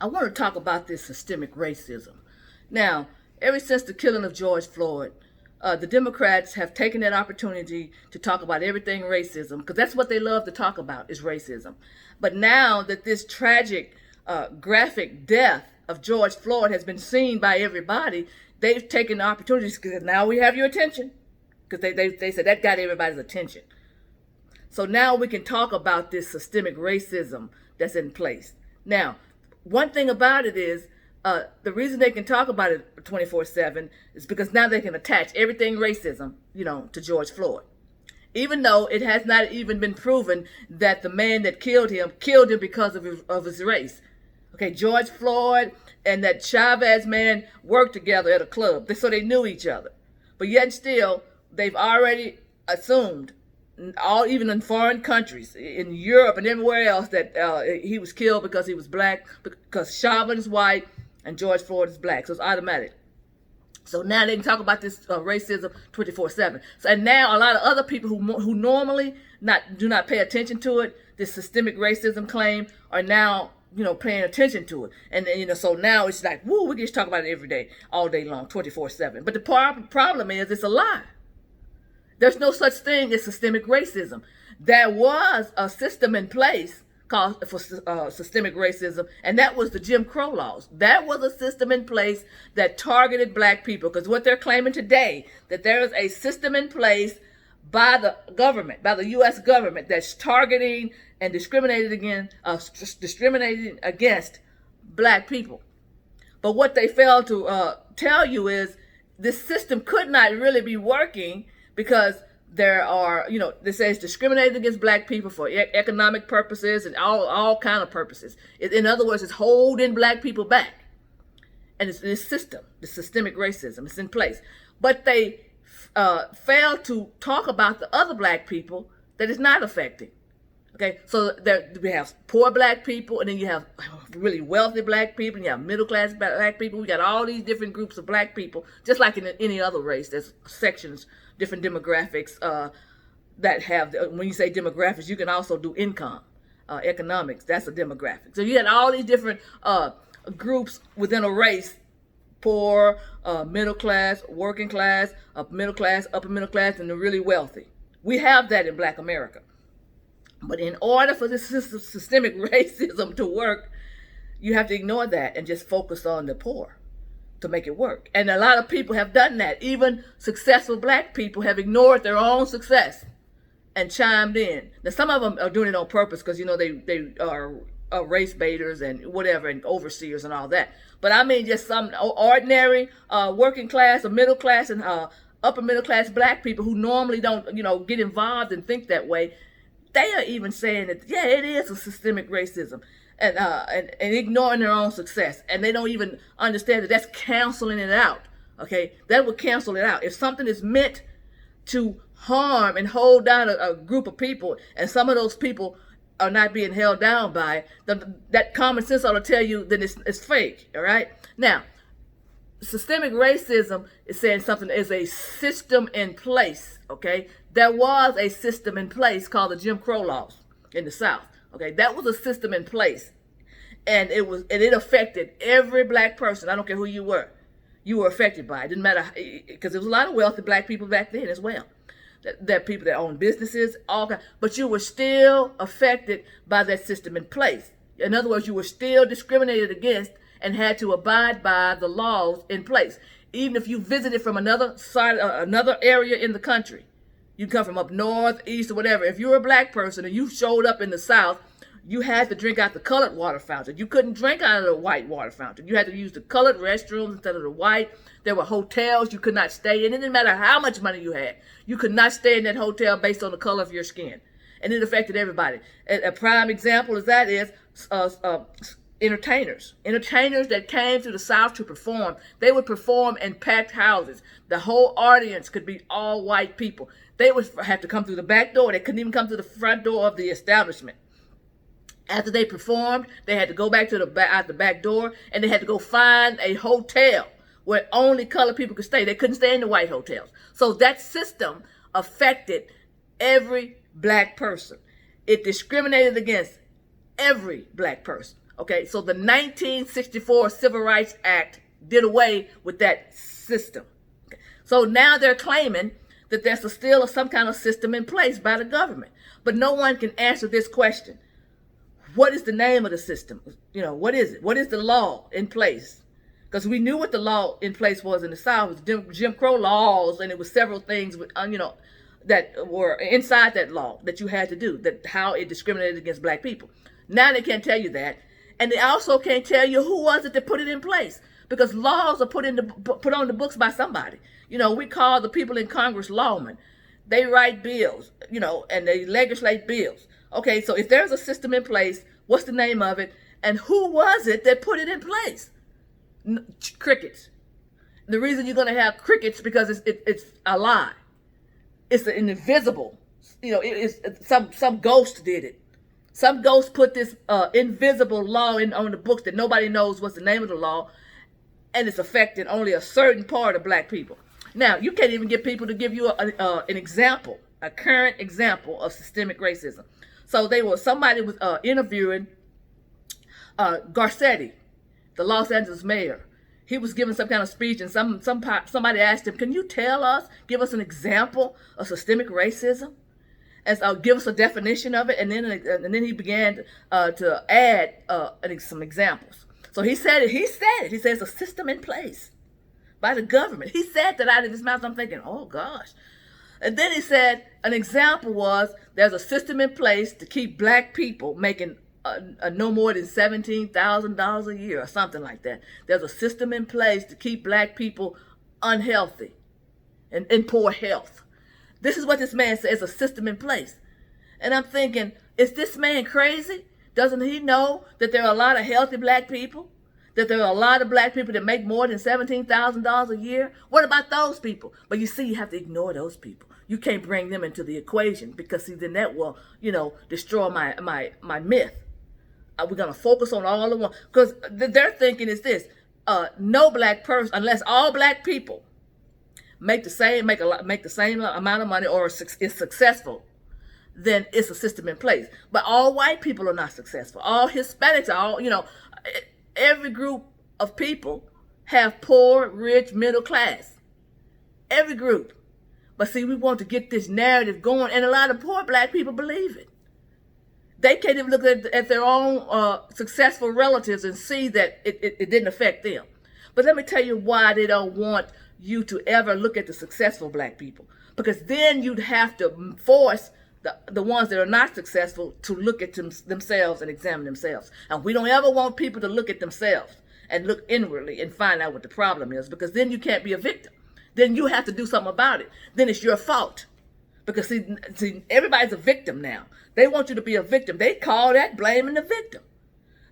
I want to talk about this systemic racism. Now, ever since the killing of George Floyd, the Democrats have taken that opportunity to talk about everything racism, because that's what they love to talk about is racism. But now that this tragic, graphic death of George Floyd has been seen by everybody, they've taken the opportunities because now we have your attention. Because they said that got everybody's attention. So now we can talk about this systemic racism that's in place. Now, one thing about it is the reason they can talk about it 24/7 is because now they can attach everything racism, to George Floyd. Even though it has not even been proven that the man that killed him because of his race. Okay, George Floyd and that Chavez man worked together at a club, so they knew each other. But yet still, they've already assumed, even in foreign countries, in Europe and everywhere else, that he was killed because he was black, because Chavez is white and George Floyd is black. So it's automatic. So now they can talk about this racism 24/7. So, and now a lot of other people who normally do not pay attention to it, this systemic racism claim, are now paying attention to it. And so now it's like, woo, we can just talk about it every day, all day long, 24/7. But the problem is it's a lie. There's no such thing as systemic racism. There was a system in place called for systemic racism, and that was the Jim Crow laws. That was a system in place that targeted black people, because what they're claiming today, that there is a system in place by the government, by the U.S. government, that's targeting and discriminating against black people. But what they fail to tell you is this system could not really be working, because there are, they say it's discriminating against black people for economic purposes and all kind of purposes. In other words, it's holding black people back. And it's this system, the systemic racism, it's in place. But they fail to talk about the other black people that it's not affecting. Okay, so we have poor black people, and then you have really wealthy black people, and you have middle-class black people. We got all these different groups of black people, just like in any other race. There's sections, different demographics that have, when you say demographics, you can also do income, economics. That's a demographic. So you had all these different groups within a race: poor, middle class, working class, upper middle class, and the really wealthy. We have that in Black America. But in order for this systemic racism to work, you have to ignore that and just focus on the poor to make it work. And a lot of people have done that. Even successful black people have ignored their own success and chimed in. Now, some of them are doing it on purpose because, they are race baiters and whatever, and overseers and all that. But I mean just some ordinary working class or middle class and upper middle class black people who normally don't, get involved and think that way. They are even saying that, yeah, it is a systemic racism, and ignoring their own success. And they don't even understand that that's canceling it out, okay? That would cancel it out. If something is meant to harm and hold down a group of people, and some of those people are not being held down by it, that common sense ought to tell you that it's fake, all right? Now, systemic racism is saying something is a system in place, okay? There was a system in place called the Jim Crow laws in the South, okay? That was a system in place, and it affected every black person. I don't care who you were. You were affected by it. It didn't matter, because there was a lot of wealthy black people back then as well. There are people that own businesses, all kinds, but you were still affected by that system in place. In other words, you were still discriminated against and had to abide by the laws in place. Even if you visited from another side, another area in the country, you come from up north, east, or whatever. If you were a black person and you showed up in the South, you had to drink out the colored water fountain. You couldn't drink out of the white water fountain. You had to use the colored restrooms instead of the white. There were hotels you could not stay in. It didn't matter how much money you had. You could not stay in that hotel based on the color of your skin. And it affected everybody. A prime example of that is entertainers that came to the South to perform. They would perform in packed houses. The whole audience could be all white people. They would have to come through the back door. They couldn't even come through the front door of the establishment. After they performed, they had to go back to out the back door, and they had to go find a hotel where only colored people could stay. They couldn't stay in the white hotels. So that system affected every black person. It discriminated against every black person. Okay, so the 1964 Civil Rights Act did away with that system. Okay. So now they're claiming that there's still some kind of system in place by the government. But no one can answer this question. What is the name of the system? What is it? What is the law in place? Because we knew what the law in place was in the South. It was Jim Crow laws, and it was several things, that were inside that law that you had to do, that how it discriminated against black people. Now they can't tell you that. And they also can't tell you who was it that put it in place, because laws are put on the books by somebody. We call the people in Congress lawmen. They write bills, and they legislate bills. Okay, so if there's a system in place, what's the name of it, and who was it that put it in place? Crickets. The reason you're going to have crickets because it's a lie. It's an invisible. It's some ghost did it. Some ghost put this invisible law on the books that nobody knows what's the name of the law, and it's affecting only a certain part of black people. Now, you can't even get people to give you an example, a current example of systemic racism. So somebody was interviewing Garcetti, the Los Angeles mayor. He was giving some kind of speech, and somebody asked him, "Can you give us an example of systemic racism?" And give us a definition of it, and then he began to add some examples. So he said it. He says a system in place by the government. He said that out of his mouth. I'm thinking, oh gosh. And then he said an example was there's a system in place to keep black people making no more than $17,000 a year or something like that. There's a system in place to keep black people unhealthy and in poor health. This is what this man says, a system in place. And I'm thinking, is this man crazy? Doesn't he know that there are a lot of healthy black people? That there are a lot of black people that make more than $17,000 a year? What about those people? But you see, you have to ignore those people. You can't bring them into the equation because, see, then that will, destroy my myth. We're going to focus on all of one. Because their thinking is this, no black person, unless all black people make the same amount of money or is successful, then it's a system in place. But all white people are not successful. All Hispanics, every group of people have poor, rich, middle class. Every group. But see, we want to get this narrative going, and a lot of poor black people believe it. They can't even look at their own successful relatives and see that it didn't affect them. But let me tell you why they don't want you to ever look at the successful black people, because then you'd have to force the ones that are not successful to look at themselves and examine themselves. And we don't ever want people to look at themselves and look inwardly and find out what the problem is, because then you can't be a victim. Then you have to do something about it. Then it's your fault. Because see, everybody's a victim now. They want you to be a victim. They call that blaming the victim.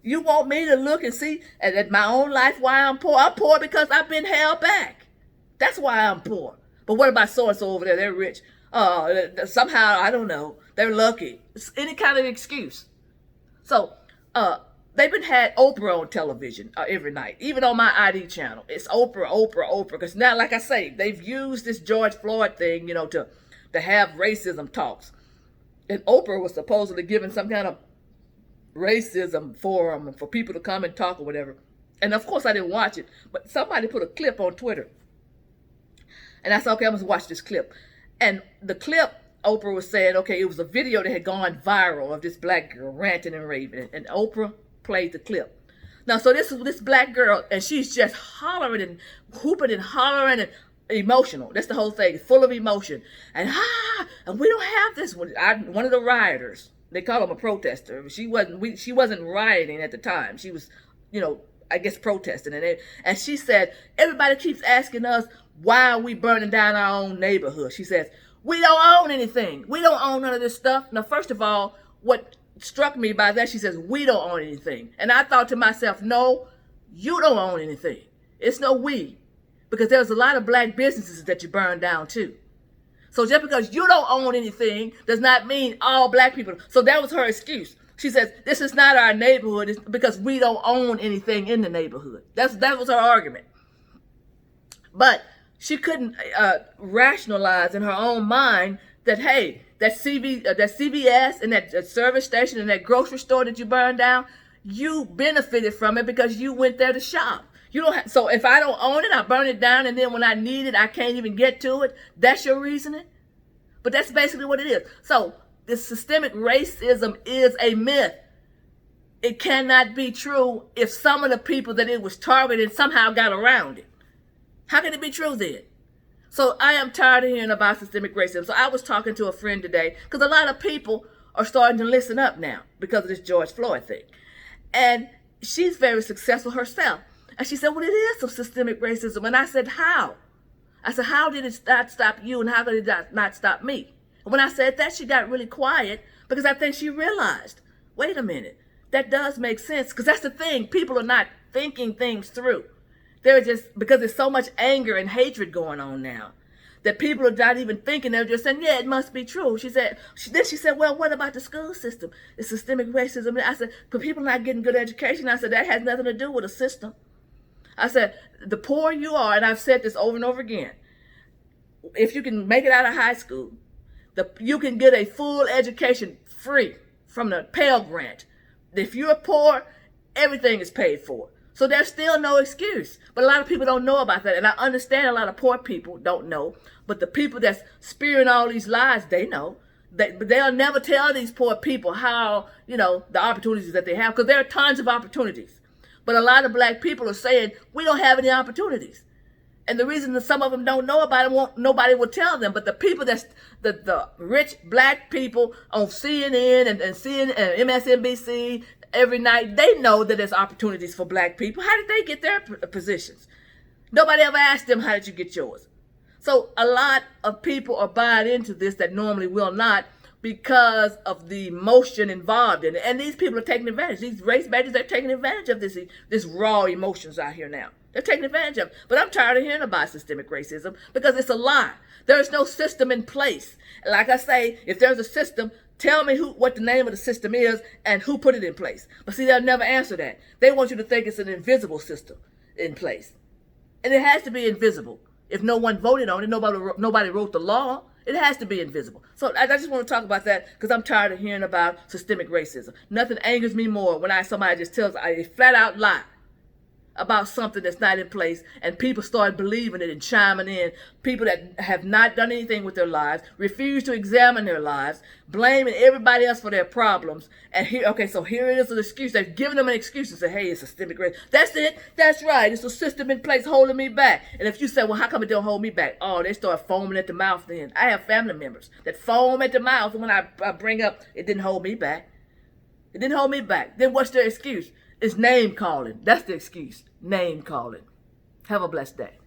You want me to look and see at my own life why I'm poor? I'm poor because I've been held back. That's why I'm poor. But what about so-and-so over there? They're rich. Somehow, I don't know, they're lucky. It's any kind of excuse. So, they've been had Oprah on television every night, even on my ID channel. It's Oprah. Because now, like I say, they've used this George Floyd thing, to have racism talks. And Oprah was supposedly giving some kind of racism forum for people to come and talk or whatever. And of course, I didn't watch it, but somebody put a clip on Twitter. And I said, okay, I'm going to watch this clip. And the clip, Oprah was saying, okay, it was a video that had gone viral of this black girl ranting and raving. And Oprah played the clip. Now, so this black girl, and she's just hollering and whooping and hollering and emotional. That's the whole thing, full of emotion. And we don't have this one. One of the rioters, they call him a protester. She wasn't rioting at the time. She was, I guess protesting. And she said, everybody keeps asking us, why are we burning down our own neighborhood? She says, we don't own anything. We don't own none of this stuff. Now, first of all, what struck me by that, she says, we don't own anything. And I thought to myself, no, you don't own anything. It's no we. Because there's a lot of black businesses that you burn down too. So just because you don't own anything does not mean all black people. So that was her excuse. She says, this is not our neighborhood. It's because we don't own anything in the neighborhood. That was her argument. But she couldn't rationalize in her own mind that, hey, that CVS and that service station and that grocery store that you burned down, you benefited from it because you went there to shop. You don't have, so if I don't own it, I burn it down, and then when I need it, I can't even get to it. That's your reasoning? But that's basically what it is. So this systemic racism is a myth. It cannot be true if some of the people that it was targeting somehow got around it. How can it be true then? So I am tired of hearing about systemic racism. So I was talking to a friend today, because a lot of people are starting to listen up now because of this George Floyd thing. And she's very successful herself. And she said, well, it is some systemic racism. And I said, how? I said, how did it not stop you, and how did it not stop me? And when I said that, she got really quiet, because I think she realized, wait a minute, that does make sense. Because that's the thing. People are not thinking things through. They're just, because there's so much anger and hatred going on now, that people are not even thinking. They're just saying, yeah, it must be true. She said, well, what about the school system? It's systemic racism. I said, but people not getting good education. I said, that has nothing to do with a system. I said, the poorer you are, and I've said this over and over again, if you can make it out of high school, you can get a full education free from the Pell Grant. If you're poor, everything is paid for. So there's still no excuse. But a lot of people don't know about that. And I understand a lot of poor people don't know. But the people that's spewing all these lies, they know. But they'll never tell these poor people how, the opportunities that they have. Because there are tons of opportunities. But a lot of black people are saying, we don't have any opportunities. And the reason that some of them don't know about it, nobody will tell them. But the people that's the rich black people on CNN and MSNBC every night, they know that there's opportunities for black people. How did they get their positions? Nobody ever asked them, how did you get yours? So a lot of people are buying into this that normally will not, because of the emotion involved in it. And these people are taking advantage. These race baiters, they're taking advantage of this raw emotions out here now. They're taking advantage of it. But I'm tired of hearing about systemic racism, because it's a lie. There is no system in place. Like I say, if there's a system, tell me what the name of the system is and who put it in place. But see, they'll never answer that. They want you to think it's an invisible system in place. And it has to be invisible. If no one voted on it, nobody wrote the law, it has to be invisible. So I just want to talk about that, because I'm tired of hearing about systemic racism. Nothing angers me more when somebody just tells a flat out lie about something that's not in place, and people start believing it and chiming in. People that have not done anything with their lives, refuse to examine their lives, blaming everybody else for their problems. And here it is, an excuse. They've given them an excuse and say, hey, it's systemic racism. That's it. That's right. It's a system in place holding me back. And if you say, well, how come it don't hold me back? Oh, they start foaming at the mouth then. I have family members that foam at the mouth when I bring up it didn't hold me back. It didn't hold me back. Then what's their excuse? It's name calling. That's the excuse. Name calling. Have a blessed day.